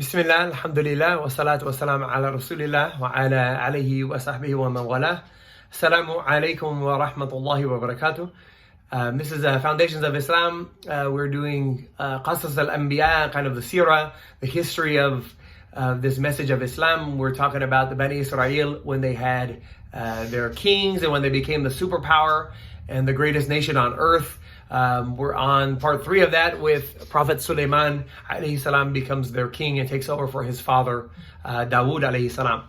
Bismillah, alhamdulillah, wa salatu wa salam ala rasulillah wa ala alayhi wa sahbihi wa man wala. Assalamu alaikum wa rahmatullahi wa barakatuh. This is Foundations of Islam. We're doing Qasas al-Anbiya, kind of the seerah, the history of this message of Islam. We're talking about the Bani Israel when they had their kings and when they became the superpower and the greatest nation on earth. We're on part 3 of that with Prophet Sulayman Alayhi Salaam becomes their king and takes over for his father Dawood Alayhi Salaam.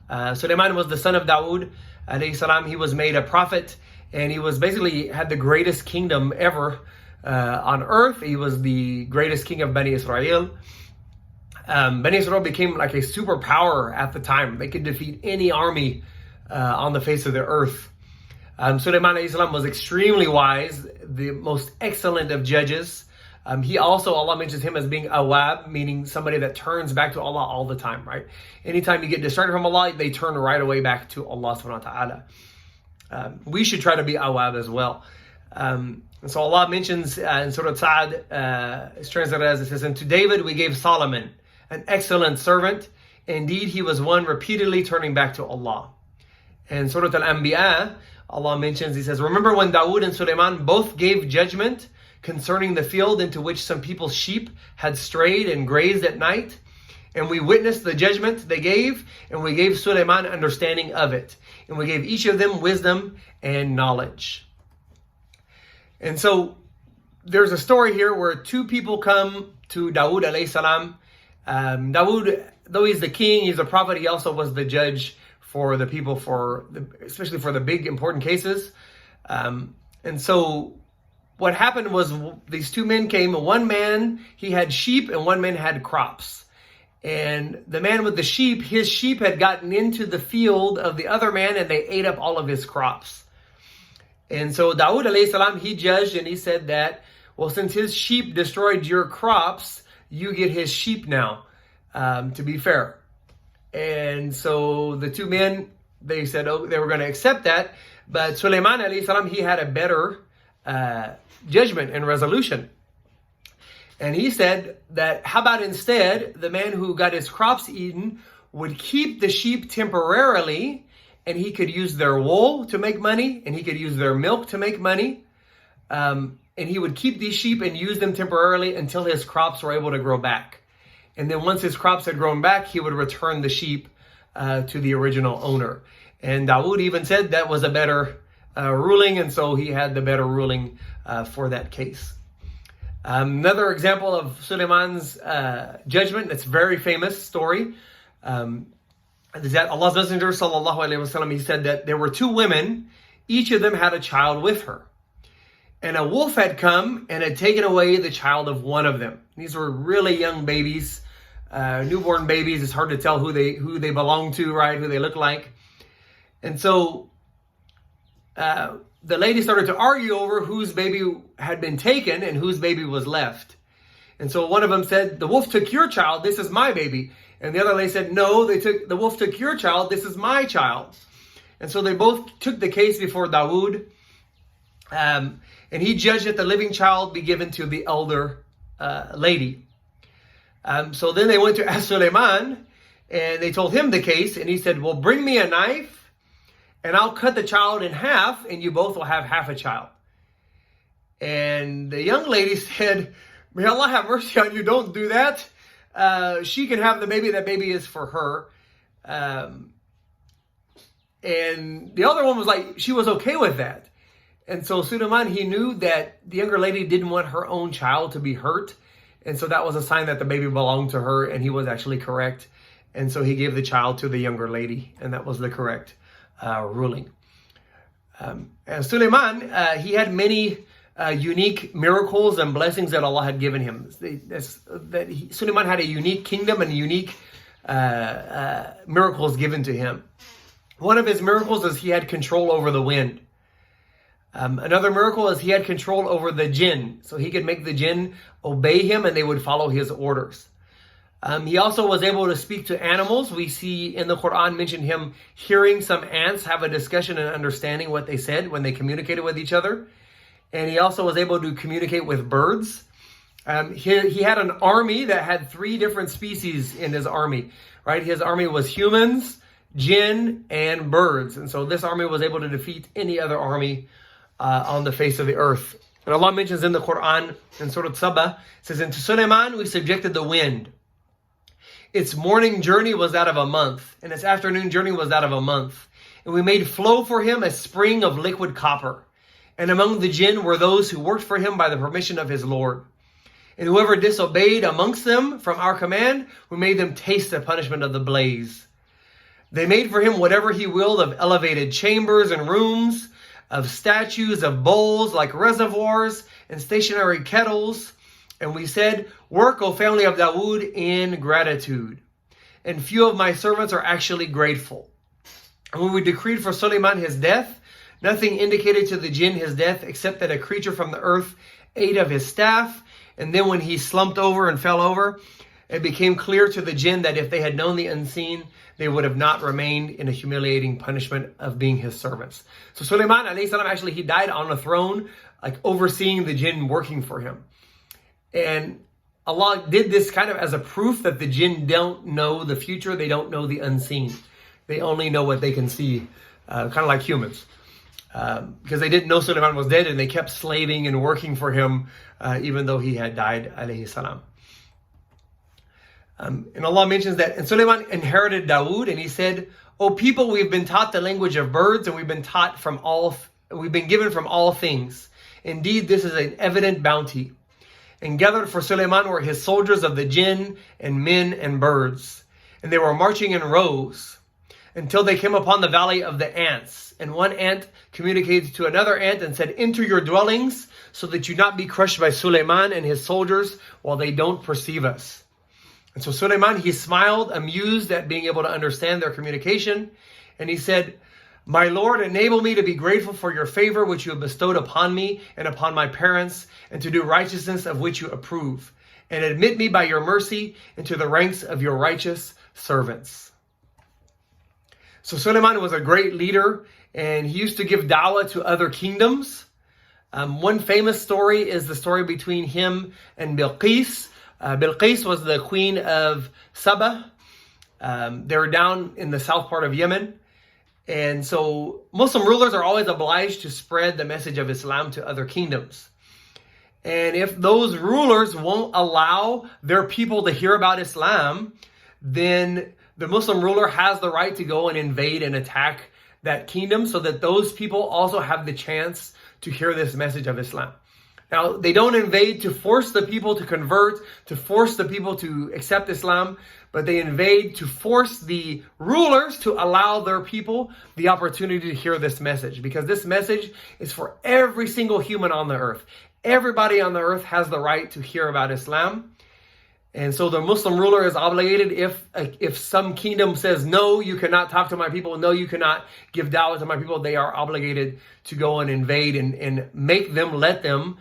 Sulayman was the son of Dawood Alayhi Salaam. He was made a prophet and he was basically had the greatest kingdom ever on earth. He was the greatest king of Bani Israel. Bani Israel became like a superpower at the time. They could defeat any army on the face of the earth. Sulayman alayhi salam was extremely wise, the most excellent of judges. He also, Allah mentions him as being awab, meaning somebody that turns back to Allah all the time, right? Anytime you get distracted from Allah, they turn right away back to Allah subhanahu wa ta'ala. We should try to be awab as well. And so Allah mentions in Surah Sa'ad, it's translated as it says, and to David we gave Solomon, an excellent servant. Indeed, he was one repeatedly turning back to Allah. And Surah Al-Anbiya, Allah mentions, he says, remember when Dawood and Sulayman both gave judgment concerning the field into which some people's sheep had strayed and grazed at night? And we witnessed the judgment they gave, and we gave Sulayman understanding of it. And we gave each of them wisdom and knowledge. And so there's a story here where two people come to Dawood alayhi salam. Dawood, though he's the king, he's a prophet, he also was the judge for the people, especially for the big important cases. And so what happened was these two men came. One man, he had sheep and one man had crops. And the man with the sheep, his sheep had gotten into the field of the other man and they ate up all of his crops. And so Dawood alayhi salam, he judged and he said that, well, since his sheep destroyed your crops, you get his sheep now, to be fair. And so the two men, they said, oh, they were going to accept that. But Sulayman alayhi salam, he had a better judgment and resolution. And he said that, how about instead, the man who got his crops eaten would keep the sheep temporarily, and he could use their wool to make money, and he could use their milk to make money. And he would keep these sheep and use them temporarily until his crops were able to grow back. And then once his crops had grown back, he would return the sheep to the original owner. And Dawood even said that was a better ruling, and so he had the better ruling for that case. Another example of Sulayman's judgment, that's a very famous story, is that Allah's Messenger sallallahu alaihi wasallam, he said that there were two women, each of them had a child with her. And a wolf had come and had taken away the child of one of them. These were really young babies, newborn babies. It's hard to tell who they belong to, right? Who they look like. And so the lady started to argue over whose baby had been taken and whose baby was left. And so one of them said, the wolf took your child, this is my baby. And the other lady said, no, the wolf took your child, this is my child. And so they both took the case before Dawood. And he judged that the living child be given to the elder lady. So then they went to ask Sulayman, and they told him the case, and he said, well, bring me a knife, and I'll cut the child in half, and you both will have half a child. And the young lady said, may Allah have mercy on you, don't do that. She can have the baby, that baby is for her. And the other one was like, she was okay with that. And so Sulayman, he knew that the younger lady didn't want her own child to be hurt. And so that was a sign that the baby belonged to her, and he was actually correct. And so he gave the child to the younger lady, and that was the correct ruling. And Sulayman, he had many unique miracles and blessings that Allah had given him. Sulayman had a unique kingdom and unique miracles given to him. One of his miracles is he had control over the wind. Another miracle is he had control over the jinn. So he could make the jinn obey him and they would follow his orders. He also was able to speak to animals. We see in the Quran mentioned him hearing some ants have a discussion and understanding what they said when they communicated with each other. And he also was able to communicate with birds. He had an army that had 3 different species in his army, right? His army was humans, jinn, and birds. And so this army was able to defeat any other army on the face of the earth. And Allah mentions in the Quran, in Surah Sabah, it says, and to Sulayman we subjected the wind. Its morning journey was that of a month, and its afternoon journey was that of a month. And we made flow for him a spring of liquid copper. And among the jinn were those who worked for him by the permission of his Lord. And whoever disobeyed amongst them from our command, we made them taste the punishment of the blaze. They made for him whatever he willed of elevated chambers and rooms, of statues, of bowls like reservoirs, and stationary kettles. And we said, work, O family of Dawood, in gratitude. And few of my servants are actually grateful. And when we decreed for Sulayman his death, nothing indicated to the jinn his death except that a creature from the earth ate of his staff. And then when he slumped over and fell over, it became clear to the jinn that if they had known the unseen, they would have not remained in a humiliating punishment of being his servants. So Sulayman alayhi salam, actually, he died on a throne, like overseeing the jinn working for him. And Allah did this kind of as a proof that the jinn don't know the future. They don't know the unseen. They only know what they can see, kind of like humans. Because they didn't know Sulayman was dead, and they kept slaving and working for him, even though he had died, alayhi salam. And Allah mentions that, and Sulayman inherited Dawood, and he said, O people, we've been taught the language of birds, and we've been given from all things. Indeed, this is an evident bounty. And gathered for Sulayman were his soldiers of the jinn and men and birds. And they were marching in rows until they came upon the valley of the ants. And one ant communicated to another ant and said, enter your dwellings so that you not be crushed by Sulayman and his soldiers while they don't perceive us. And so Sulayman, he smiled, amused at being able to understand their communication. And he said, my Lord, enable me to be grateful for your favor which you have bestowed upon me and upon my parents, and to do righteousness of which you approve. And admit me by your mercy into the ranks of your righteous servants. So Sulayman was a great leader, and he used to give dawah to other kingdoms. One famous story is the story between him and Bilqis. Bilqis was the queen of Saba. They were down in the south part of Yemen. And so Muslim rulers are always obliged to spread the message of Islam to other kingdoms. And if those rulers won't allow their people to hear about Islam, then the Muslim ruler has the right to go and invade and attack that kingdom so that those people also have the chance to hear this message of Islam. Now, they don't invade to force the people to convert, to force the people to accept Islam, but they invade to force the rulers to allow their people the opportunity to hear this message, because this message is for every single human on the earth. Everybody on the earth has the right to hear about Islam. And so the Muslim ruler is obligated, if some kingdom says, no, you cannot talk to my people, no, you cannot give dawah to my people, they are obligated to go and invade and make them, let them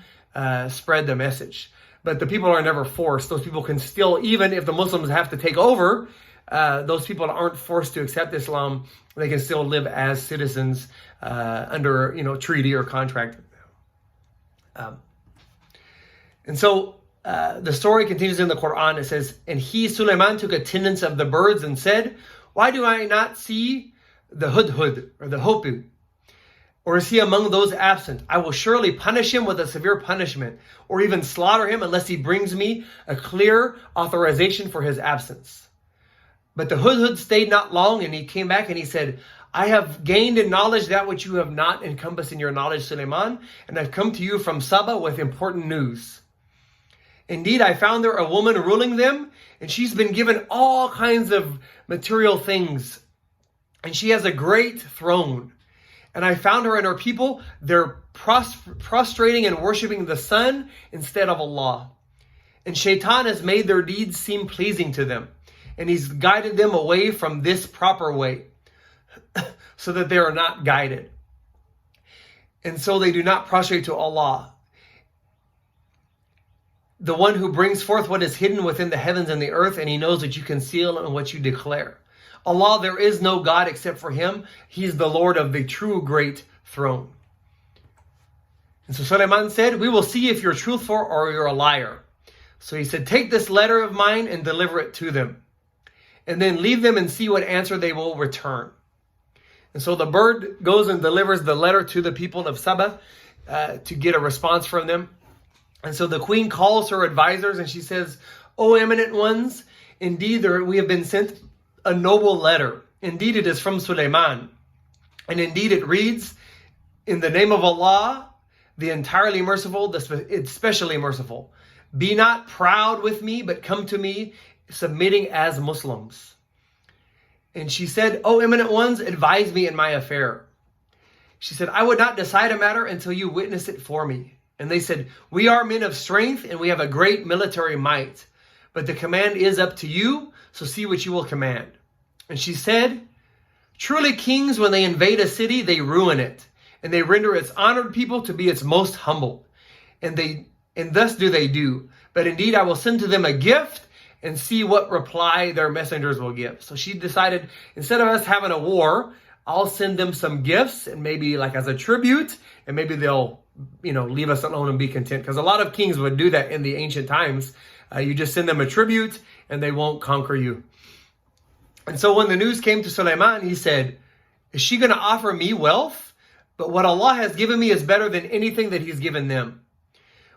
spread the message. But the people are never forced. Those people can still, even if the Muslims have to take over, those people aren't forced to accept Islam. They can still live as citizens under, treaty or contract. And so the story continues in the Quran. It says, and he, Sulayman, took attendance of the birds and said, why do I not see the hudhud or the hopu? Or is he among those absent? I will surely punish him with a severe punishment, or even slaughter him unless he brings me a clear authorization for his absence. But the hudhud stayed not long, and he came back and he said, I have gained in knowledge that which you have not encompassed in your knowledge, Sulayman, and I've come to you from Saba with important news. Indeed, I found there a woman ruling them, and she's been given all kinds of material things, and she has a great throne. And I found her and her people, they're prostrating and worshiping the sun instead of Allah. And Shaitan has made their deeds seem pleasing to them. And he's guided them away from this proper way so that they are not guided. And so they do not prostrate to Allah, the one who brings forth what is hidden within the heavens and the earth, and he knows what you conceal and what you declare. Allah, there is no God except for him. He's the Lord of the true great throne. And so Sulayman said, we will see if you're truthful or you're a liar. So he said, take this letter of mine and deliver it to them, and then leave them and see what answer they will return. And so the bird goes and delivers the letter to the people of Saba to get a response from them. And so the queen calls her advisors and she says, O eminent ones, indeed we have been sent a noble letter. Indeed it is from Sulayman. And indeed it reads, in the name of Allah, the entirely merciful, the especially merciful. Be not proud with me, but come to me submitting as Muslims. And she said, O eminent ones, advise me in my affair. She said, I would not decide a matter until you witness it for me. And they said, we are men of strength and we have a great military might. But the command is up to you, so see what you will command. And she said, truly kings, when they invade a city, they ruin it. And they render its honored people to be its most humble. And thus do they do. But indeed, I will send to them a gift and see what reply their messengers will give. So she decided, instead of us having a war, I'll send them some gifts and maybe like as a tribute, and maybe they'll, leave us alone and be content. Because a lot of kings would do that in the ancient times. You just send them a tribute and they won't conquer you. And so when the news came to Sulayman, he said, is she going to offer me wealth? But what Allah has given me is better than anything that he's given them.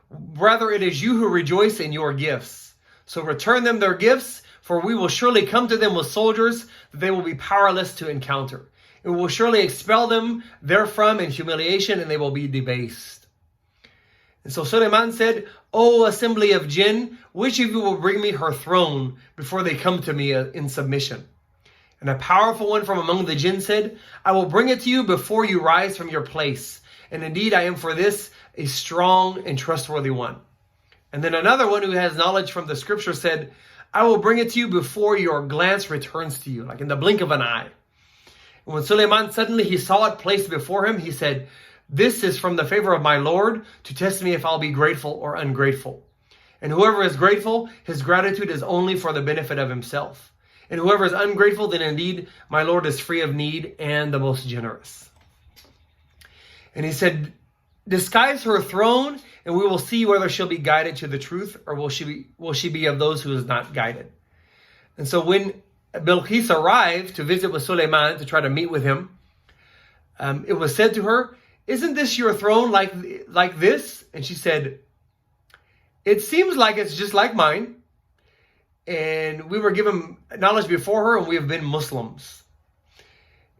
Rather, it is you who rejoice in your gifts. So return them their gifts, for we will surely come to them with soldiers that they will be powerless to encounter. And we will surely expel them therefrom in humiliation, and they will be debased. And so Sulayman said, O assembly of jinn, which of you will bring me her throne before they come to me in submission? And a powerful one from among the jinn said, I will bring it to you before you rise from your place. And indeed, I am for this a strong and trustworthy one. And then another one who has knowledge from the scripture said, I will bring it to you before your glance returns to you, like in the blink of an eye. And when Sulayman suddenly he saw it placed before him, he said, this is from the favor of my Lord to test me if I'll be grateful or ungrateful. And whoever is grateful, his gratitude is only for the benefit of himself. And whoever is ungrateful, then indeed my Lord is free of need and the most generous. And he said, disguise her throne, and we will see whether she'll be guided to the truth, or will she be of those who is not guided. And so when Bilqis arrived to visit with Sulayman to try to meet with him, it was said to her, isn't this your throne like this? And she said, it seems like it's just like mine. And we were given knowledge before her, and we have been Muslims.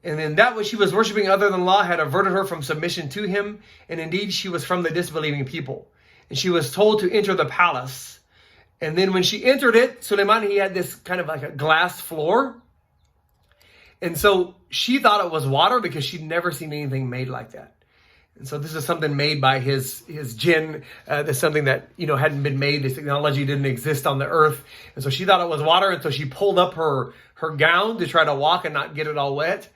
And then that which she was worshiping other than Allah had averted her from submission to him. And indeed, she was from the disbelieving people. And she was told to enter the palace. And then when she entered it, Sulayman, he had this kind of like a glass floor. And so she thought it was water because she'd never seen anything made like that. And so this is something made by his jinn. That's something that, hadn't been made. This technology didn't exist on the earth. And so she thought it was water. And so she pulled up her gown to try to walk and not get it all wet.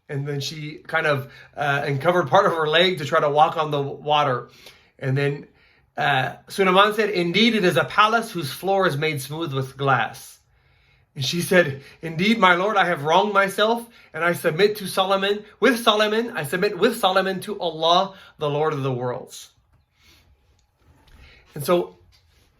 And then she kind of uncovered part of her leg to try to walk on the water. And then Sulayman said, indeed, it is a palace whose floor is made smooth with glass. And she said, indeed, my Lord, I have wronged myself, and I submit to Solomon, I submit with Solomon to Allah, the Lord of the worlds. And so,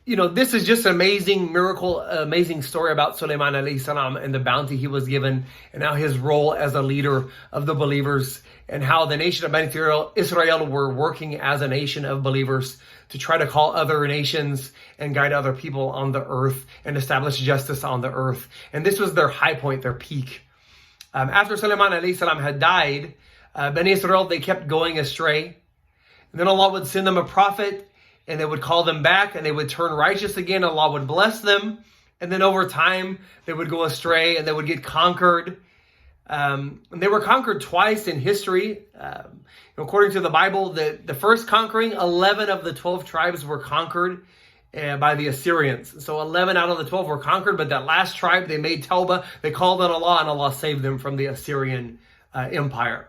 this is just an amazing miracle, amazing story about Sulayman alayhi salam and the bounty he was given, and how his role as a leader of the believers, and how the nation of Bani Israel were working as a nation of believers to try to call other nations and guide other people on the earth and establish justice on the earth. And this was their high point, their peak. After Sulayman alayhi salam had died, Bani Israel, they kept going astray. And then Allah would send them a prophet, and they would call them back, and they would turn righteous again. Allah would bless them. And then over time, they would go astray, and they would get conquered. And they were conquered twice in history. According to the Bible, the first conquering, 11 of the 12 tribes were conquered by the Assyrians. So 11 out of the 12 were conquered, but that last tribe, they made tawbah, they called on Allah, and Allah saved them from the Assyrian empire.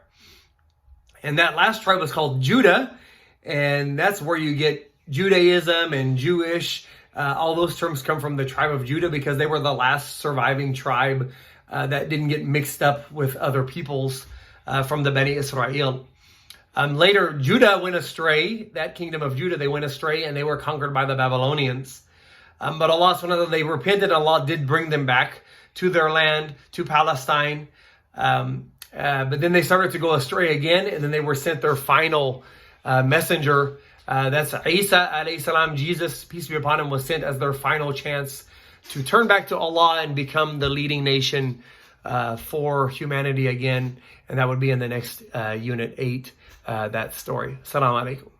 And that last tribe was called Judah, and that's where you get Judaism and Jewish. All those terms come from the tribe of Judah because they were the last surviving tribe that didn't get mixed up with other peoples from the Bani Israel. Later, Judah went astray. That kingdom of Judah, they went astray, and they were conquered by the Babylonians. But Allah subhanahu wa ta'ala, they repented, Allah did bring them back to their land, to Palestine. But then they started to go astray again, and then they were sent their final messenger. That's Isa alayhi salam, Jesus, peace be upon him, was sent as their final chance to turn back to Allah and become the leading nation for humanity again. And that would be in the next unit 8, that story. Assalamu alaikum.